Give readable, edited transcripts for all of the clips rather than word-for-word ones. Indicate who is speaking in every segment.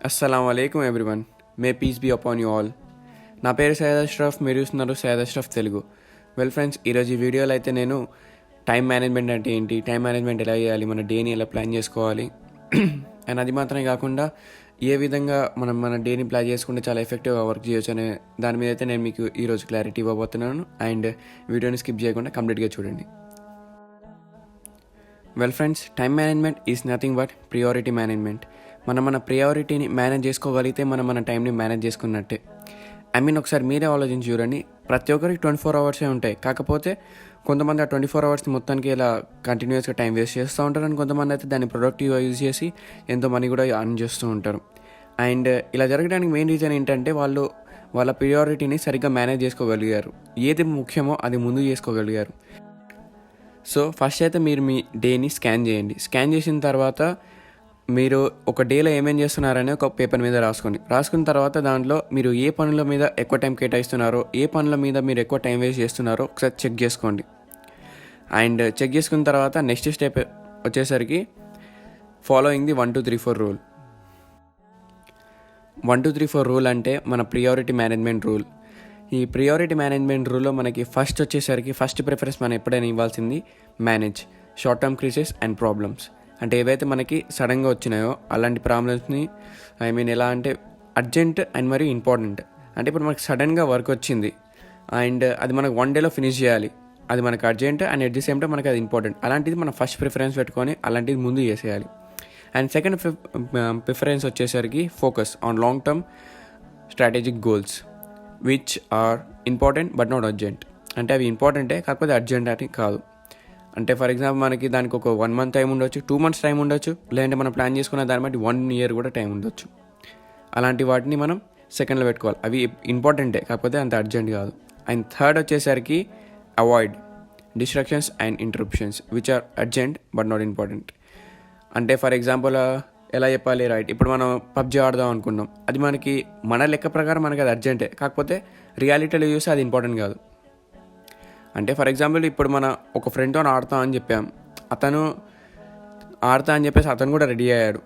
Speaker 1: Assalamualaikum everyone. May peace be upon you all. నా పేరు సయ్యద్ అష్రఫ్, మీరు చూస్తున్నారు సయ్యద్ అష్రఫ్ తెలుగు. వెల్ ఫ్రెండ్స్, ఈరోజు ఈ వీడియోలో అయితే నేను టైం మేనేజ్మెంట్ అంటే ఏంటి, టైం మేనేజ్మెంట్ ఎలా చేయాలి, మన డేని ఎలా ప్లాన్ చేసుకోవాలి అండ్ అది మాత్రమే కాకుండా ఏ విధంగా మనం మన డేని ప్లాన్ చేసుకుంటే చాలా ఎఫెక్టివ్గా వర్క్ చేయొచ్చు అనే దాని మీద అయితే నేను మీకు ఈరోజు క్లారిటీ ఇవ్వబోతున్నాను. అండ్ వీడియోని స్కిప్ చేయకుండా కంప్లీట్గా చూడండి. Well friends, time management is nothing but priority management. మన ప్రియారిటీని మేనేజ్ చేసుకోగలిగితే మన టైంని మేనేజ్ చేసుకున్నట్టే. ఒకసారి మీరే ఆలోచించి చూడండి. ప్రతి ఒక్కరికి 24 అవర్సే ఉంటాయి. కాకపోతే కొంతమంది ఆ 24 అవర్స్ని మొత్తానికి ఇలా కంటిన్యూస్గా టైం వేస్ట్ చేస్తూ ఉంటారు, అండ్ కొంతమంది అయితే దాన్ని ప్రొడక్టివ్గా యూజ్ చేసి ఎంతో మనీ కూడా అర్న్ చేస్తూ ఉంటారు. అండ్ ఇలా జరగడానికి మెయిన్ రీజన్ ఏంటంటే వాళ్ళ ప్రియారిటీని సరిగ్గా మేనేజ్ చేసుకోగలిగారు. ఏది ముఖ్యమో అది ముందు చేసుకోగలిగారు. సో ఫస్ట్ అయితే మీరు మీ డేని స్కాన్ చేయండి. స్కాన్ చేసిన తర్వాత మీరు ఒక డేలో ఏమేం చేస్తున్నారని ఒక పేపర్ మీద రాసుకున్న తర్వాత దాంట్లో మీరు ఏ పనుల మీద ఎక్కువ టైం కేటాయిస్తున్నారో, ఏ పనుల మీద మీరు ఎక్కువ టైం వేస్ట్ చేస్తున్నారో ఒకసారి చెక్ చేసుకోండి. అండ్ చెక్ చేసుకున్న తర్వాత నెక్స్ట్ స్టెప్ వచ్చేసరికి ఫాలోయింగ్ ది 1 2 3 4 రూల్. 1 2 3 4 రూల్ అంటే మన ప్రియారిటీ మేనేజ్మెంట్ రూల్. ఈ ప్రియారిటీ మేనేజ్మెంట్ రూల్లో మనకి ఫస్ట్ ప్రిఫరెన్స్ మనం ఎప్పుడైనా ఇవ్వాల్సింది manage short term crisis and problems. అంటే ఏవైతే మనకి సడన్గా వచ్చినాయో అలాంటి ప్రాబ్లమ్స్ని ఎలా అంటే అర్జెంట్ అండ్ మరి ఇంపార్టెంట్. అంటే ఇప్పుడు మనకి సడన్గా వర్క్ వచ్చింది అండ్ అది మనకు 1 డేలో ఫినిష్ చేయాలి. అది మనకు urgent and at the same time మనకి అది ఇంపార్టెంట్. అలాంటిది మనం ఫస్ట్ ప్రిఫరెన్స్ పెట్టుకొని అలాంటిది ముందు చేసేయాలి. అండ్ సెకండ్ ప్రిఫరెన్స్ వచ్చేసరికి focus on long term strategic goals which are important but not urgent. అంటే అవి ఇంపార్టెంటే కాకపోతే అర్జెంట్ అని కాదు. అంటే ఫర్ ఎగ్జాంపుల్ మనకి దానికి ఒక 1 month టైం ఉండొచ్చు, 2 months టైం ఉండొచ్చు, లేదంటే మనం ప్లాన్ చేసుకున్న దాన్ని బట్టి 1 year కూడా టైం ఉండొచ్చు. అలాంటి వాటిని మనం సెకండ్లో పెట్టుకోవాలి. అవి ఇంపార్టెంటే కాకపోతే అంత అర్జెంట్ కాదు. అండ్ థర్డ్ వచ్చేసరికి avoid distractions and interruptions which are urgent but not important. అంటే ఫర్ ఎగ్జాంపుల్ ఎలా చెప్పాలి, రైట్, ఇప్పుడు మనం పబ్జీ ఆడదాం అనుకున్నాం. అది మనకి మన లెక్క ప్రకారం మనకి అది అర్జెంటే కాకపోతే రియాలిటీలో చూస్తే అది ఇంపార్టెంట్ కాదు. అంటే ఫర్ ఎగ్జాంపుల్ ఇప్పుడు మన ఒక ఫ్రెండ్తో ఆడతా అని చెప్పాం, అతను ఆడతా అని చెప్పేసి అతను కూడా రెడీ అయ్యాడు.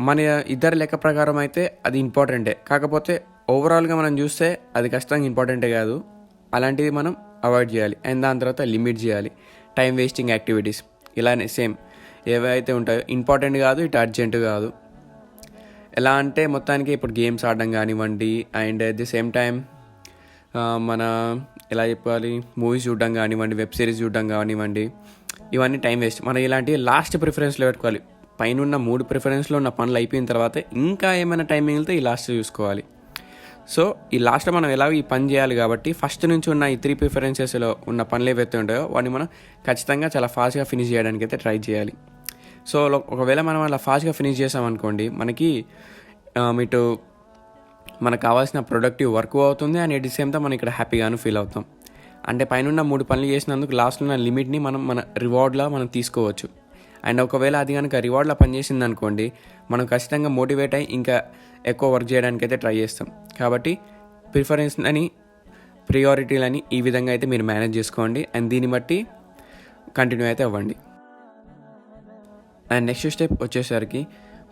Speaker 1: మన ఇద్దరి లెక్క ప్రకారం అయితే అది ఇంపార్టెంటే కాకపోతే ఓవరాల్గా మనం చూస్తే అది ఖచ్చితంగా ఇంపార్టెంటే కాదు. అలాంటిది మనం అవాయిడ్ చేయాలి. అండ్ దాని తర్వాత లిమిట్ చేయాలి టైం వేస్టింగ్ యాక్టివిటీస్. ఇలానే సేమ్ ఏవైతే ఉంటాయో ఇంపార్టెంట్ కాదు, ఇటు అర్జెంట్ కాదు. ఎలా అంటే మొత్తానికి ఇప్పుడు గేమ్స్ ఆడడం కానివ్వండి, and at the same time మన ఎలా చెప్పాలి మూవీస్ చూడడం కానివ్వండి, వెబ్ సిరీస్ చూడడం కానివ్వండి, ఇవన్నీ టైం వేస్ట్. మనం ఇలాంటివి లాస్ట్ ప్రిఫరెన్స్లో పెట్టుకోవాలి. పైన ఉన్న 3 ప్రిఫరెన్స్లో ఉన్న పనులు అయిపోయిన తర్వాత ఇంకా ఏమైనా టైం మిగిలితే ఈ లాస్ట్ చూసుకోవాలి. సో ఈ లాస్ట్లో మనం ఎలాగో ఈ పని చేయాలి కాబట్టి ఫస్ట్ నుంచి ఉన్న ఈ 3 ప్రిఫరెన్సెస్లో ఉన్న పనులు ఏవైతే ఉంటాయో వాటిని మనం ఖచ్చితంగా చాలా ఫాస్ట్గా ఫినిష్ చేయడానికి అయితే ట్రై చేయాలి. సో ఒకవేళ మనం అలా ఫాస్ట్గా ఫినిష్ చేసామనుకోండి, ఇటు మనకు కావాల్సిన ప్రొడక్టివ్ వర్క్ అవుతుంది and at the same time మనం ఇక్కడ హ్యాపీగాను ఫీల్ అవుతాం. అంటే పైన 3 పనులు చేసినందుకు లాస్ట్లో ఉన్న లిమిట్ని మన రివార్డ్లా మనం తీసుకోవచ్చు. అండ్ ఒకవేళ అది కనుక రివార్డ్లా పనిచేసింది అనుకోండి, మనం ఖచ్చితంగా మోటివేట్ అయ్యి ఇంకా ఎక్కువ వర్క్ చేయడానికి అయితే ట్రై చేస్తాం. కాబట్టి ప్రియారిటీలని ఈ విధంగా అయితే మీరు మేనేజ్ చేసుకోండి అండ్ దీన్ని బట్టి కంటిన్యూ అయితే అవ్వండి. అండ్ నెక్స్ట్ స్టెప్ వచ్చేసరికి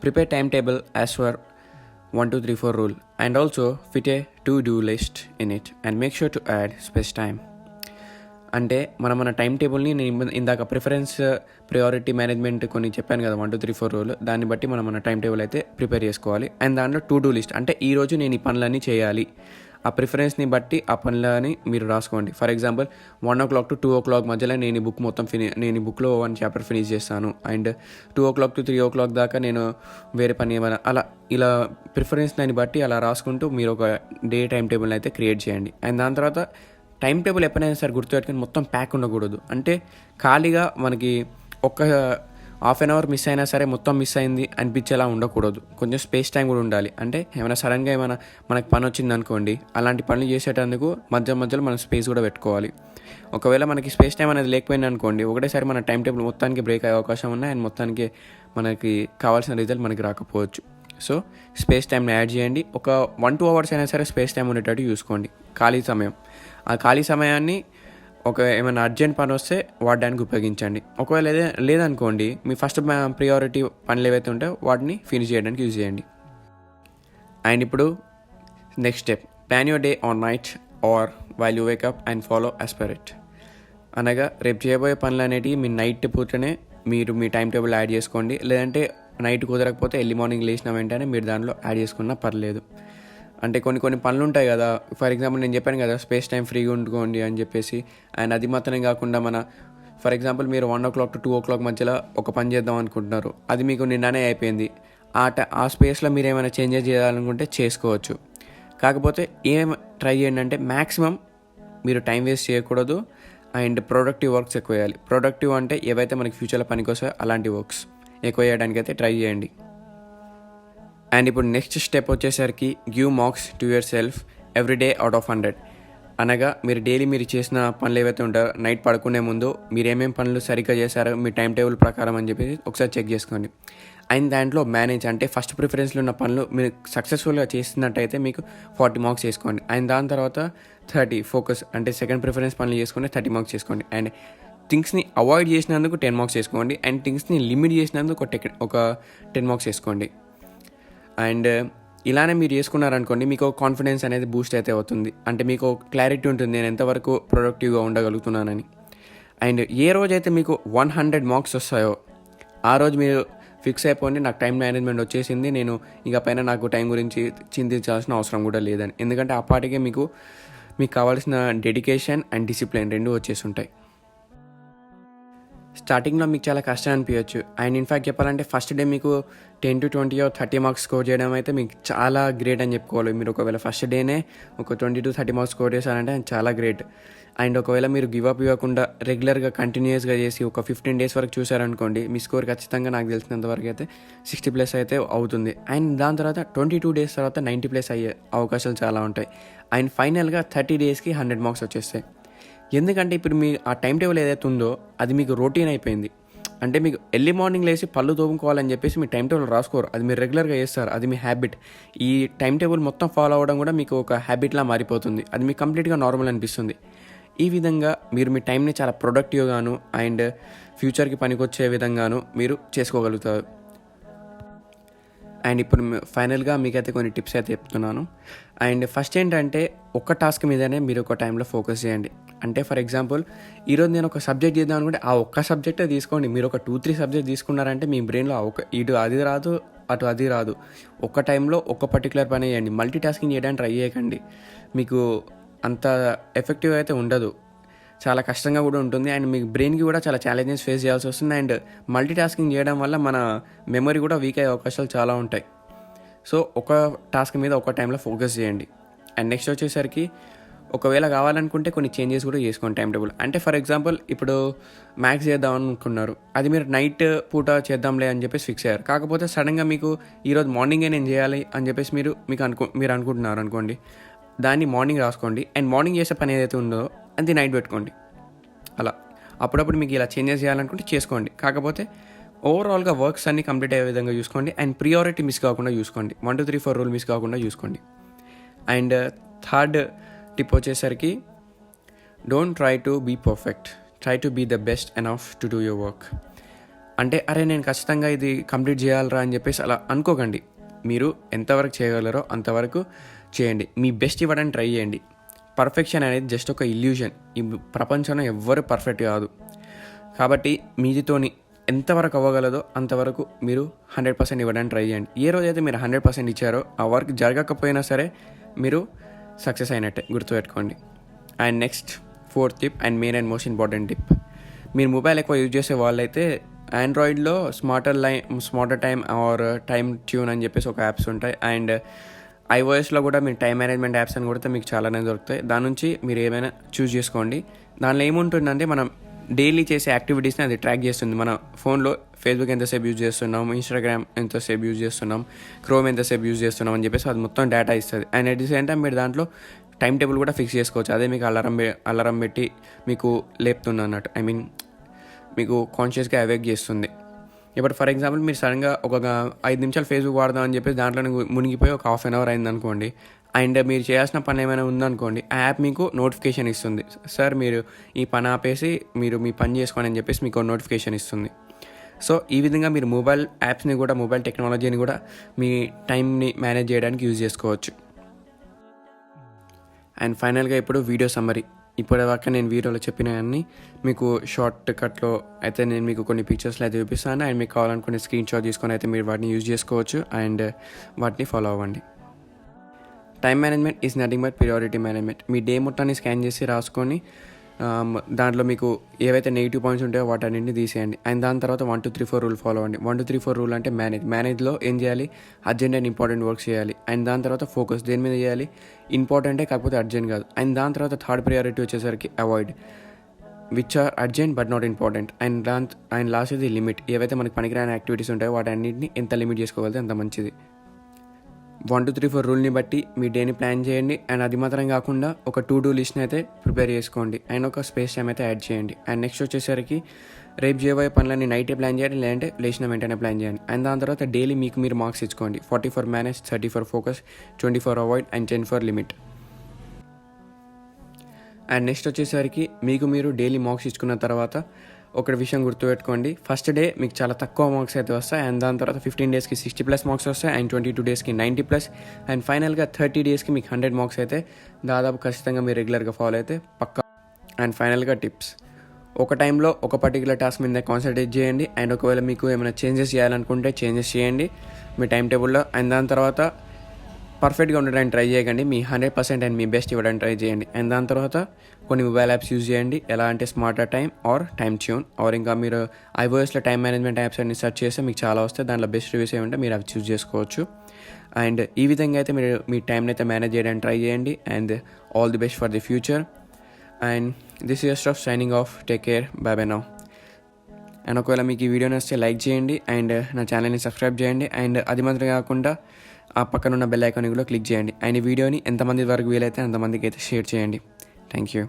Speaker 1: prepare time table as for 1 2 3 4 rule and also fit a to-do list in it and make sure to add space time. అంటే మన టైం టేబుల్ని నేను ఇందాక ప్రియారిటీ మేనేజ్మెంట్ కొన్ని చెప్పాను కదా 1 2 3 4 రూల్, దాన్ని బట్టి మన టైం టేబుల్ అయితే ప్రిపేర్ చేసుకోవాలి. అండ్ దాంట్లో టు డూ లిస్ట్ అంటే ఈరోజు నేను ఈ పనులన్నీ చేయాలి, ఆ ప్రిఫరెన్స్ని బట్టి ఆ పనులని మీరు రాసుకోండి. For example 1 o'clock to 2 o'clock మధ్యలో నేను ఈ బుక్లో 1 chapter ఫినిష్ చేస్తాను, అండ్ 2 o'clock to 3 o'clock దాకా నేను వేరే పని ఏమైనా ఇలా ప్రిఫరెన్స్ దాన్ని బట్టి అలా రాసుకుంటూ మీరు ఒక డే టైం టేబుల్ని అయితే క్రియేట్ చేయండి. అండ్ దాని తర్వాత టైం టేబుల్ ఎప్పుడైనా సరే గుర్తుపెట్టుకుని మొత్తం ప్యాక్ ఉండకూడదు. అంటే ఖాళీగా మనకి ఒక ½ an hour మిస్ అయినా సరే మొత్తం మిస్ అయింది అనిపించేలా ఉండకూడదు. కొంచెం స్పేస్ టైం కూడా ఉండాలి. అంటే సడన్గా మనకు పని వచ్చింది అనుకోండి, అలాంటి పనులు చేసేటందుకు మధ్యలో మనం స్పేస్ కూడా పెట్టుకోవాలి. ఒకవేళ మనకి స్పేస్ టైం అనేది లేకపోయింది అనుకోండి, ఒకటేసారి మన టైం టేబుల్ మొత్తానికి బ్రేక్ అయ్యే అవకాశం ఉన్నాయి అండ్ మొత్తానికి మనకి కావాల్సిన రిజల్ట్ మనకి రాకపోవచ్చు. సో స్పేస్ టైంని యాడ్ చేయండి. ఒక 1-2 hours అయినా సరే స్పేస్ టైం ఉండేటట్టు చూసుకోండి. ఖాళీ సమయం, ఆ ఖాళీ సమయాన్ని ఏమైనా అర్జెంట్ పని వస్తే వాడడానికి ఉపయోగించండి. ఒకవేళ లేదనుకోండి, మీ ఫస్ట్ ప్రియారిటీ పనులు ఏవైతే ఉంటాయో వాటిని ఫినిష్ చేయడానికి యూజ్ చేయండి. అండ్ ఇప్పుడు next step, plan your day on night are while you wake up and follow as per it. అనగా రేపు చేయబోయే పనులు అనేటివి మీ నైట్ పూటనే మీరు మీ టైం టేబుల్ యాడ్ చేసుకోండి. లేదంటే నైట్ కుదరకపోతే ఎర్లీ మార్నింగ్ లేచిన వెంటనే మీరు దానిలో యాడ్ చేసుకున్నా పర్లేదు. అంటే కొన్ని పనులు ఉంటాయి కదా, ఫర్ ఎగ్జాంపుల్ నేను చెప్పాను కదా స్పేస్ టైం ఫ్రీగా ఉండుకోండి అని చెప్పేసి. అండ్ అది మాత్రమే కాకుండా ఫర్ ఎగ్జాంపుల్ మీరు 1 o'clock to 2 o'clock మధ్యలో ఒక పని చేద్దాం అనుకుంటున్నారు, అది మీకు నిన్ననే అయిపోయింది. ఆ స్పేస్లో మీరు ఏమైనా చేంజెస్ చేయాలనుకుంటే చేసుకోవచ్చు. కాకపోతే ఏం ట్రై చేయండి అంటే మ్యాక్సిమం మీరు టైం వేస్ట్ చేయకూడదు అండ్ ప్రొడక్టివ్ వర్క్స్ ఎక్కువ చేయాలి. ప్రొడక్టివ్ అంటే ఏవైతే మనకి ఫ్యూచర్లో పనికి వస్తాయో అలాంటి వర్క్స్ ఎక్కువ చేయడానికి అయితే ట్రై చేయండి. అండ్ ఇప్పుడు నెక్స్ట్ స్టెప్ వచ్చేసరికి give marks to your self every day out of 100. అనగా మీరు డైలీ మీరు చేసిన పనులు ఏవైతే ఉంటారో నైట్ పడుకునే ముందు మీరు ఏమేమి పనులు సరిగ్గా చేశారో మీ టైం టేబుల్ ప్రకారం అని చెప్పి ఒకసారి చెక్ చేసుకోండి. అండ్ దాంట్లో మేనేజ్ అంటే ఫస్ట్ ప్రిఫరెన్స్లో ఉన్న పనులు మీరు సక్సెస్ఫుల్గా చేస్తున్నట్టయితే మీకు 40 మార్క్స్ చేసుకోండి. అండ్ దాని తర్వాత 30 ఫోకస్ అంటే సెకండ్ ప్రిఫరెన్స్ పనులు చేసుకుంటే 30 మార్క్స్ చేసుకోండి. అండ్ థింగ్స్ని అవాయిడ్ చేసినందుకు 10 మార్క్స్ వేసుకోండి. అండ్ థింగ్స్ని లిమిట్ చేసినందుకు ఒక 10 మార్క్స్ వేసుకోండి. అండ్ ఇలానే మీరు చేసుకున్నారనుకోండి మీకు కాన్ఫిడెన్స్ అనేది బూస్ట్ అయితే అవుతుంది. అంటే మీకు క్లారిటీ ఉంటుంది నేను ఎంతవరకు ప్రొడక్టివ్గా ఉండగలుగుతున్నానని. అండ్ ఏ రోజైతే మీకు 100 మార్క్స్ వస్తాయో ఆ రోజు మీరు ఫిక్స్ అయిపోండి, నాకు టైం మేనేజ్మెంట్ వచ్చేసింది, నేను ఇక పైన నాకు టైం గురించి చింతించాల్సిన అవసరం కూడా లేదని. ఎందుకంటే ఆ పాటికే మీకు కావాల్సిన డెడికేషన్ అండ్ డిసిప్లిన్ రెండు వచ్చేసి ఉంటాయి. స్టార్టింగ్లో మీకు చాలా కష్టం అనిపించవచ్చు. అండ్ ఇన్ఫ్యాక్ట్ చెప్పాలంటే ఫస్ట్ డే మీకు 10 to 20 or 30 మార్క్స్ స్కోర్ చేయడం అయితే మీకు చాలా గ్రేట్ అని చెప్పుకోవాలి. మీరు ఒకవేళ ఫస్ట్ డేనే ఒక 20 to 30 మార్క్స్ స్కోర్ చేశారంటే చాలా గ్రేట్. అండ్ ఒకవేళ మీరు గివప్ ఇవ్వకుండా రెగ్యులర్గా కంటిన్యూస్గా చేసి ఒక 15 days వరకు చూసారనుకోండి మీ స్కోర్ ఖచ్చితంగా నాకు తెలిసినంత వరకు అయితే 60+ అయితే అవుతుంది. అండ్ దాని తర్వాత 22 days తర్వాత 90+ అయ్యే అవకాశాలు చాలా ఉంటాయి. అండ్ ఫైనల్గా 30 daysకి 100 మార్క్స్ వచ్చేస్తాయి. ఎందుకంటే ఇప్పుడు మీ ఆ టైం టేబుల్ ఏదైతే ఉందో అది మీకు రొటీన్ అయిపోయింది. అంటే మీకు ఎర్లీ మార్నింగ్ లేసి పళ్ళు తోముకోవాలని చెప్పేసి మీ టైం టేబుల్ రాసుకోరు, అది మీరు రెగ్యులర్గా చేస్తారు, అది మీ హ్యాబిట్. ఈ టైం టేబుల్ మొత్తం ఫాలో అవ్వడం కూడా మీకు ఒక హ్యాబిట్లా మారిపోతుంది, అది మీకు కంప్లీట్గా నార్మల్ అనిపిస్తుంది. ఈ విధంగా మీరు మీ టైంని చాలా ప్రొడక్టివ్గాను అండ్ ఫ్యూచర్కి పనికొచ్చే విధంగాను మీరు చేసుకోగలుగుతారు. అండ్ ఇప్పుడు ఫైనల్గా మీకైతే కొన్ని టిప్స్ అయితే చెప్తున్నాను. అండ్ ఫస్ట్ ఏంటంటే ఒక్క టాస్క్ మీదనే మీరు ఒక టైంలో ఫోకస్ చేయండి. అంటే ఫర్ ఎగ్జాంపుల్ ఈరోజు నేను ఒక సబ్జెక్ట్ చేద్దాం అనుకుంటే ఆ ఒక్క సబ్జెక్టే తీసుకోండి. మీరు ఒక 2-3 సబ్జెక్ట్ తీసుకున్నారంటే మీ బ్రెయిన్లో ఇటు అది రాదు అటు అది రాదు. ఒక్క టైంలో ఒక పర్టికులర్ పని చేయండి. మల్టీ టాస్కింగ్ చేయడానికి ట్రై చేయకండి, మీకు అంత ఎఫెక్టివ్ అయితే ఉండదు, చాలా కష్టంగా కూడా ఉంటుంది. అండ్ మీ బ్రెయిన్కి కూడా చాలా ఛాలెంజెస్ ఫేస్ చేయాల్సి వస్తుంది. అండ్ మల్టీ టాస్కింగ్ చేయడం వల్ల మన మెమరీ కూడా వీక్ అయ్యే అవకాశాలు చాలా ఉంటాయి. సో ఒక టాస్క్ మీద ఒక టైంలో ఫోకస్ చేయండి. అండ్ నెక్స్ట్ వచ్చేసరికి ఒకవేళ కావాలనుకుంటే కొన్ని చేంజెస్ కూడా చేసుకోండి టైం టేబుల్. అంటే ఫర్ ఎగ్జాంపుల్ ఇప్పుడు మ్యాథ్స్ చేద్దాం అనుకున్నారు, అది మీరు నైట్ పూట చేద్దాంలే అని చెప్పేసి ఫిక్స్ అయ్యారు. కాకపోతే సడన్గా మీకు ఈరోజు మార్నింగే నేను చేయాలి అని చెప్పేసి మీరు అనుకుంటున్నారు అనుకోండి, దాన్ని మార్నింగ్ రాసుకోండి. అండ్ మార్నింగ్ చేసే పని ఏదైతే ఉందో అది నైట్ పెట్టుకోండి. అలా అప్పుడప్పుడు మీకు ఇలా చేంజెస్ చేయాలనుకుంటే చేసుకోండి. కాకపోతే ఓవరాల్గా వర్క్స్ అన్నీ కంప్లీట్ అయ్యే విధంగా చూసుకోండి. అండ్ ప్రియారిటీ మిస్ కాకుండా చూసుకోండి, 1 2 3 4 రూల్ మిస్ కాకుండా చూసుకోండి. అండ్ థర్డ్ టిప్ వచ్చేసరికి don't try to be perfect, try to be the best enough to do your work. అంటే అరే నేను ఖచ్చితంగా ఇది కంప్లీట్ చేయాలరా అని చెప్పేసి అలా అనుకోకండి. మీరు ఎంతవరకు చేయగలరో అంతవరకు చేయండి, మీ బెస్ట్ ఇవ్వడానికి ట్రై చేయండి. పర్ఫెక్షన్ అనేది జస్ట్ ఒక ఇల్యూషన్, ఈ ప్రపంచంలో ఎవ్వరు పర్ఫెక్ట్ కాదు. కాబట్టి మీతోని ఎంతవరకు అవ్వగలదో అంతవరకు మీరు 100% ఇవ్వడానికి ట్రై చేయండి. ఏ రోజైతే మీరు 100% ఇచ్చారో ఆ వర్క్ జరగకపోయినా సరే మీరు సక్సెస్ అయినట్టే, గుర్తుపెట్టుకోండి. And next 4th tip and main and most important tip, మీరు మొబైల్ ఎక్కువ యూజ్ చేసే వాళ్ళైతే ఆండ్రాయిడ్లో Smarter Time or time tune అని చెప్పేసి ఒక యాప్స్ ఉంటాయి. అండ్ iOSలో కూడా మీరు టైం మేనేజ్మెంట్ యాప్స్ అని కొడితే మీకు చాలానే దొరుకుతాయి. దాని నుంచి మీరు ఏమైనా చూస్ చేసుకోండి. దానిలో ఏముంటుందంటే మనం డైలీ చేసే యాక్టివిటీస్ని అది ట్రాక్ చేస్తుంది. మన ఫోన్లో ఫేస్బుక్ ఎంతసేపు యూజ్ చేస్తున్నాం, ఇన్స్టాగ్రామ్ ఎంతసేపు యూజ్ చేస్తున్నాం, క్రోమ్ ఎంతసేపు యూజ్ చేస్తున్నాం అని చెప్పేసి అది మొత్తం డేటా ఇస్తుంది. And at the same time మీరు దాంట్లో టైం టేబుల్ కూడా ఫిక్స్ చేసుకోవచ్చు. అదే మీకు అలారం పెట్టి మీకు లేపుతుంది అన్నట్టు, మీకు కాన్షియస్గా అవేక్ చేస్తుంది. ఇప్పుడు ఫర్ ఎగ్జాంపుల్ మీరు సడన్గా ఒక 5 నిమిషాలు ఫేస్బుక్ వాడదాం అని చెప్పేసి దాంట్లో మునిగిపోయి ఒక ½ an hour అయిందనుకోండి, అండ్ మీరు చేయాల్సిన పని ఏమైనా ఉందనుకోండి, ఆ యాప్ మీకు నోటిఫికేషన్ ఇస్తుంది, సార్ మీరు ఈ పని ఆపేసి మీరు మీ పని చేసుకోండి అని చెప్పేసి మీకు నోటిఫికేషన్ ఇస్తుంది. సో ఈ విధంగా మీరు మొబైల్ యాప్స్ని కూడా, మొబైల్ టెక్నాలజీని కూడా మీ టైంని మేనేజ్ చేయడానికి యూజ్ చేసుకోవచ్చు. అండ్ ఫైనల్గా ఇప్పుడు వీడియో సమ్మరీ. ఇప్పటిదాకా నేను వీడియోలో చెప్పినవన్నీ మీకు షార్ట్ కట్లో అయితే నేను మీకు కొన్ని పిక్చర్స్లో అయితే చూపిస్తాను. అండ్ మీకు కావాలనుకునే స్క్రీన్ షాట్ తీసుకొని అయితే మీరు వాటిని యూజ్ చేసుకోవచ్చు అండ్ వాటిని ఫాలో అవ్వండి. Time management is nothing but priority management. Me day మొత్తాన్ని స్కాన్ చేసి రాసుకొని దాంట్లో మీకు ఏవైతే నెగిటివ్ పాయింట్స్ ఉంటాయో వాటన్నింటిని తీసేయండి. అండ్ దాని తర్వాత 1 2 3 4 రూల్ ఫాలో అవ్వండి. 1 2 3 4 రూల్ అంటే మేనేజ్లో ఏం చేయాలి? అర్జెంట్ అండ్ ఇంపార్టెంట్ వర్క్స్ చేయాలి. అండ్ దాని తర్వాత ఫోకస్ దేని మీద చేయాలి? ఇంపార్టెంటే కాకపోతే అర్జెంట్ కాదు. అండ్ దాని తర్వాత థర్డ్ ప్రియారిటీ వచ్చేసరికి avoid which are urgent but not important. And last ఇది లిమిట్. ఏవైతే మనకి పనికిరాని యాక్టివిటీస్ ఉంటాయో వాటన్నింటిని ఎంత లిమిట్ చేసుకోగలితే అంత మంచిది. 1 2 3 4 రూల్ని బట్టి మీ డేని ప్లాన్ చేయండి. అండ్ అది మాత్రం కాకుండా ఒక టు డూ లిస్ట్ని అయితే ప్రిపేర్ చేసుకోండి. అండ్ ఒక స్పేస్ టైం అయితే యాడ్ చేయండి. అండ్ నెక్స్ట్ వచ్చేసరికి రేపు చేయబోయే పనులన్నీ నైటే ప్లాన్ చేయండి, లేదంటే లేచిన వెంటనే ప్లాన్ చేయండి. అండ్ దాని తర్వాత డైలీ మీకు మీరు మార్క్స్ ఇచ్చుకోండి. 40 for manage, 30 for focus, 20 for avoid and 10 for limit. And next వచ్చేసరికి మీకు మీరు డైలీ మార్క్స్ ఇచ్చుకున్న తర్వాత ఒక విషయం గుర్తుపెట్టుకోండి. ఫస్ట్ డే మీకు చాలా తక్కువ మార్క్స్ అయితే వస్తాయి. అండ్ దాని తర్వాత 15 డేస్కి 60+ మార్క్స్ వస్తాయి. అండ్ 22 డేస్కి 90+. అండ్ ఫైనల్గా 30 డేస్కి మీకు 100 మార్క్స్ అయితే దాదాపు ఖచ్చితంగా మీరు రెగ్యులర్గా ఫాలో అయితే పక్కా. అండ్ ఫైనల్గా టిప్స్. ఒక టైంలో ఒక పర్టికులర్ టాస్క్ మీద కాన్సన్ట్రేట్ చేయండి. అండ్ ఒకవేళ మీకు ఏమైనా చేంజెస్ చేయాలనుకుంటే చేంజెస్ చేయండి మీ టైం టేబుల్లో. అండ్ దాని తర్వాత పర్ఫెక్ట్గా ఉండడానికి ట్రై చేయకండి. మీ 100% అండ్ మీ బెస్ట్ ఇవ్వడానికి ట్రై చేయండి. అండ్ దాని తర్వాత కొన్ని మొబైల్ యాప్స్ యూజ్ చేయండి. ఎలా అంటే smarter time or time tune or ఇంకా మీరు iOSలో టైం మేనేజ్మెంట్ యాప్స్ అన్ని సెర్చ్ చేస్తే మీకు చాలా వస్తాయి. దాంట్లో బెస్ట్ రివ్యూస్ ఏమంటే మీరు అవి చూస్ చేసుకోవచ్చు. అండ్ ఈ విధంగా అయితే మీరు మీ టైంని అయితే మేనేజ్ చేయడానికి ట్రై చేయండి. And all the best for the future. And this is Ashraf signing off. Take care. By by now. And ఒకవేళ మీకు ఈ వీడియో నచ్చితే లైక్ చేయండి అండ్ నా ఛానల్ని సబ్స్క్రైబ్ చేయండి. అండ్ అది మాత్రం కాకుండా ఆ పక్కన ఉన్న బెల్ ఐకాన్ కూడా క్లిక్ చేయండి. అండ్ ఈ వీడియోని ఎంతమంది వరకు వీలైతే అంతమందికి అయితే షేర్ చేయండి. Thank you.